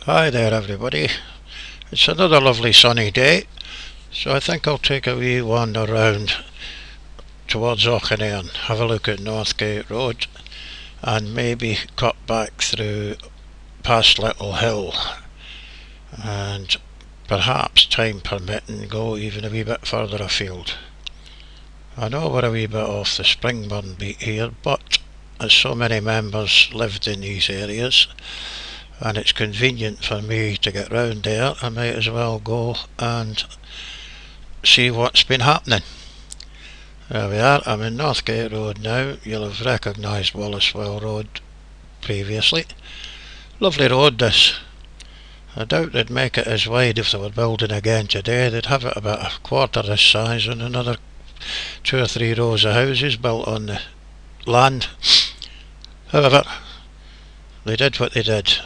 Hi there everybody, it's another lovely sunny day, so I think I'll take a wee wander round towards Auchinairn, have a look at Northgate Rd and maybe cut back through past Littlehill and perhaps, time permitting, go even a wee bit further afield. I know we're a wee bit off the Springburn beat here, but as so many members lived in these areas and it's convenient for me to get round there, I might as well go and see what's been happening. There we are, I'm in Northgate Rd now. You'll have recognised Wallacewell Road previously. Lovely road this. I doubt they'd make it as wide if they were building again today. They'd have it about a quarter this size and another 2 or 3 rows of houses built on the land. However, they did what they did.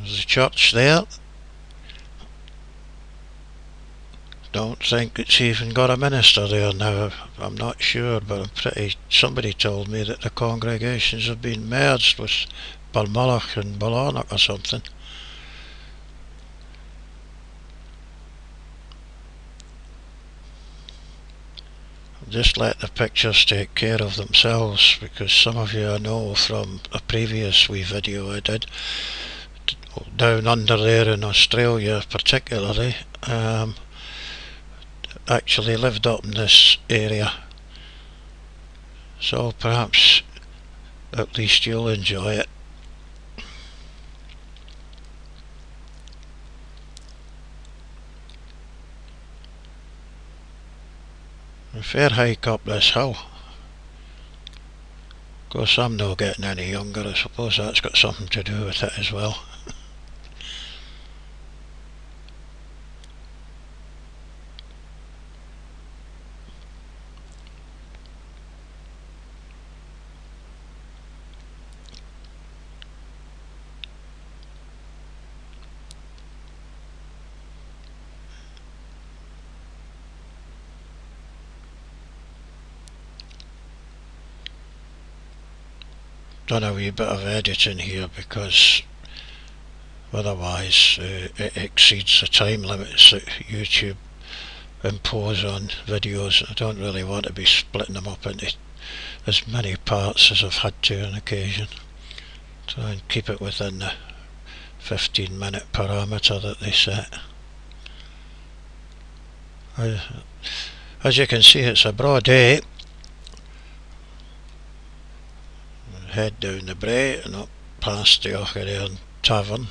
There's a church there. Don't think it's even got a minister there now. I'm not sure, but somebody told me that the congregations have been merged with Balmulloch and Ballarnock or something. Just let the pictures take care of themselves, because some of you I know from a previous wee video I did down under there in Australia particularly, actually lived up in this area, so perhaps at least you'll enjoy it. A fair hike up this hill. Of course I'm not getting any younger, I suppose that's got something to do with it as well. Done a wee bit of editing here because otherwise it exceeds the time limits that YouTube impose on videos. I don't really want to be splitting them up into as many parts as I've had to on occasion. Try and keep it within the 15-minute parameter that they set. As you can see, it's a broad day. Head down the brae and up past the Auchinairn Tavern.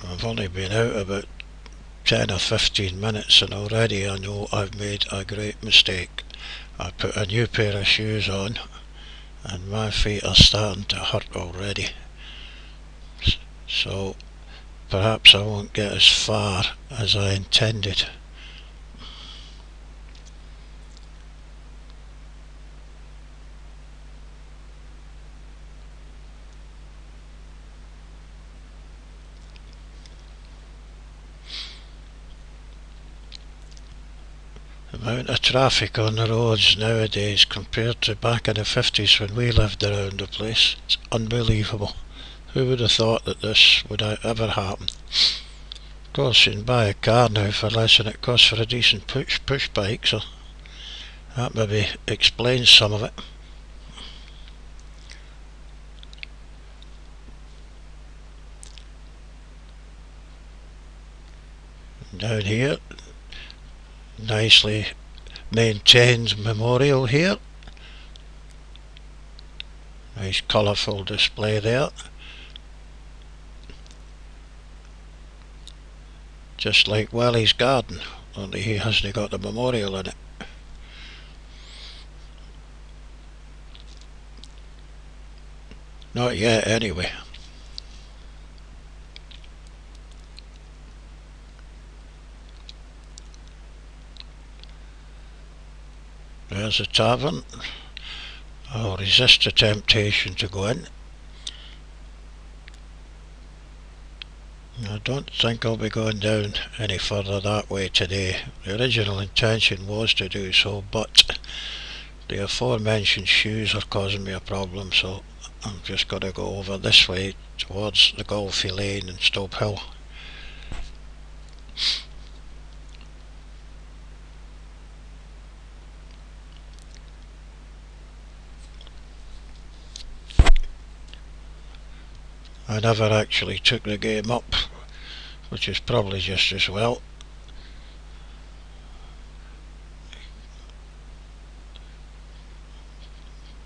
I've only been out about 10 or 15 minutes and already I know I've made a great mistake. I put a new pair of shoes on and my feet are starting to hurt already, so perhaps I won't get as far as I intended. The amount of traffic on the roads nowadays compared to back in the 50s when we lived around the place, it's unbelievable. Who would have thought that this would ever happen? Of course you can buy a car now for less than it costs for a decent push bike, so that maybe explains some of it. Down here, nicely maintained memorial here. Nice colourful display there. Just like Welly's garden, only he hasn't got the memorial in it. Not yet anyway. There's a tavern. I'll resist the temptation to go in. I don't think I'll be going down any further that way today. The original intention was to do so, but the aforementioned shoes are causing me a problem, so I'm just going to go over this way towards the Golfy Lane and Stope Hill. I never actually took the game up, which is probably just as well.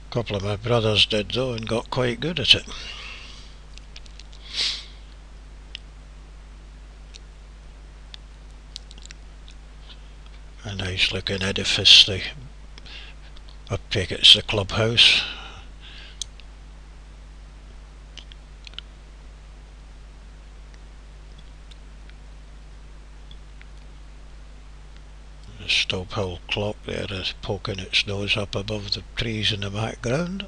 A couple of my brothers did though and got quite good at it. A nice looking edifice. I take it's the clubhouse. The Stope Hill clock there is poking its nose up above the trees in the background.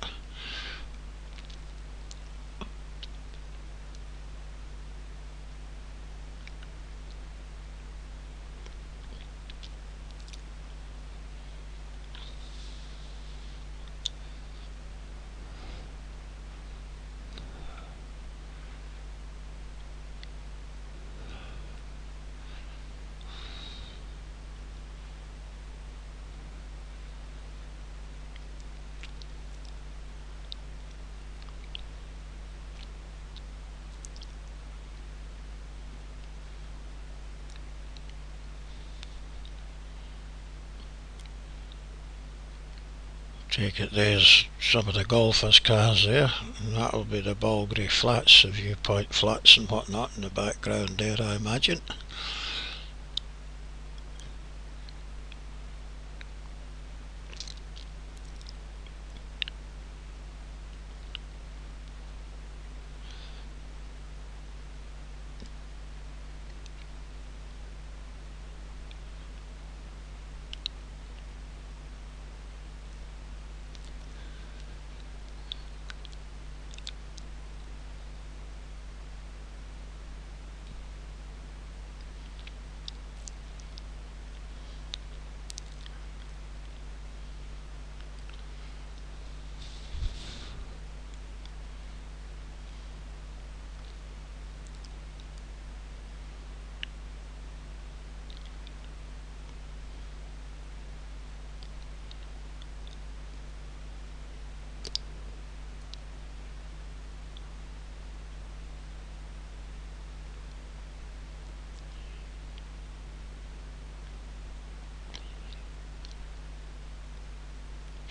Take it there's some of the golfers' cars there, and that'll be the Balgrey Flats, the Viewpoint Flats and whatnot in the background there, I imagine.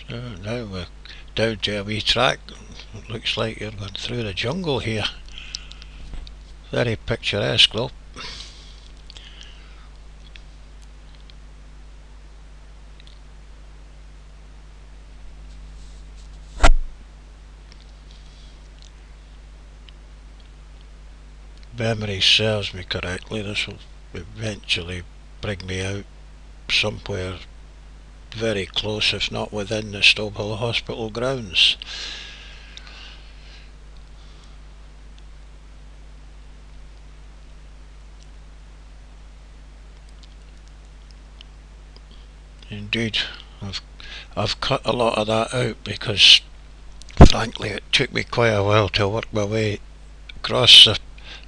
So now we're down to a wee track. It looks like you're going through the jungle here. Very picturesque though. Memory serves me correctly, this will eventually bring me out somewhere very close, if not within the Stope Hill Hospital grounds. Indeed, I've cut a lot of that out because frankly it took me quite a while to work my way across the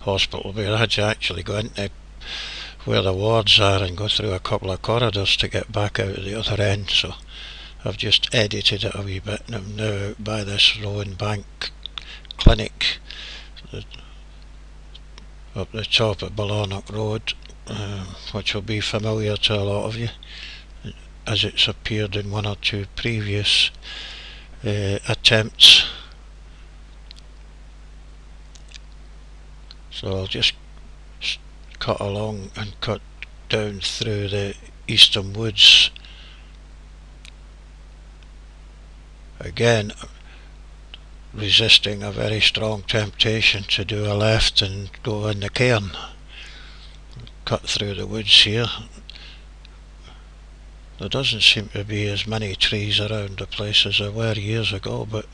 hospital, where I had to actually go into where the wards are and go through a couple of corridors to get back out at the other end, so I've just edited it a wee bit and I'm now out by this Rowan Bank clinic up the top of Ballonock Road, which will be familiar to a lot of you as it's appeared in one or two previous attempts. So I'll just cut along and cut down through the eastern woods. Again, resisting a very strong temptation to do a left and go in the cairn. Cut through the woods here. There doesn't seem to be as many trees around the place as there were years ago, but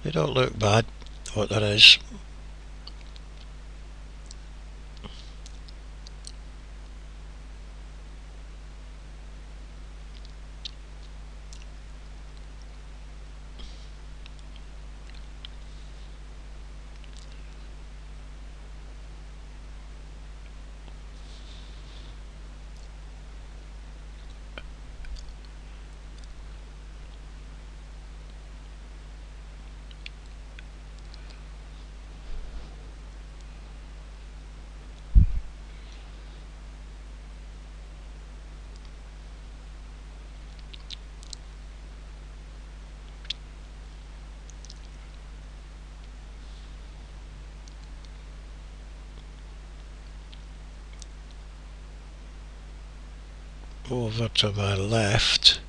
they don't look bad, what there is. over to my left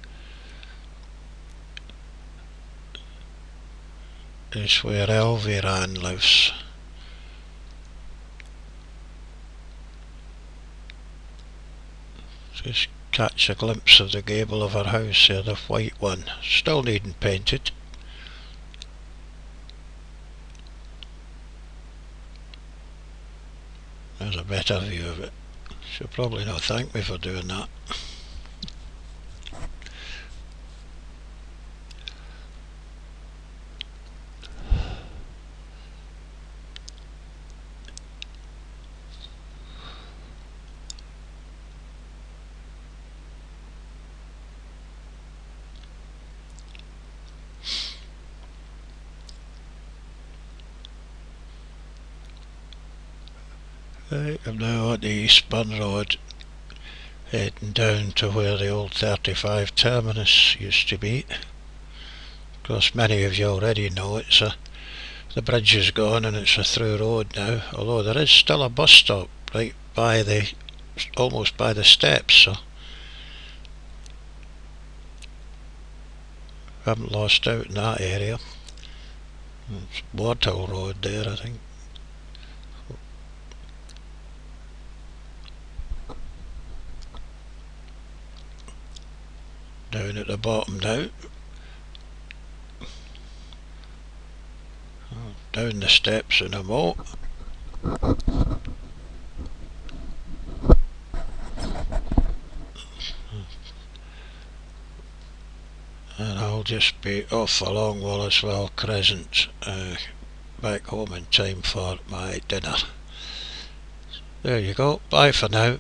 is where Elviran lives. Just catch a glimpse of the gable of her house there, the white one, still needing painted. There's a better view of it. She'll probably not thank me for doing that. Right, I'm now on the Eastbourne Road, heading down to where the old 35 terminus used to be. Of course, many of you already know the bridge is gone and it's a through road now, although there is still a bus stop right by almost by the steps, so I haven't lost out in that area. It's Littlehill Road there, I think. Down at the bottom now. Down the steps in a mo. And I'll just be off along Walliswell Crescent, back home in time for my dinner. There you go, bye for now.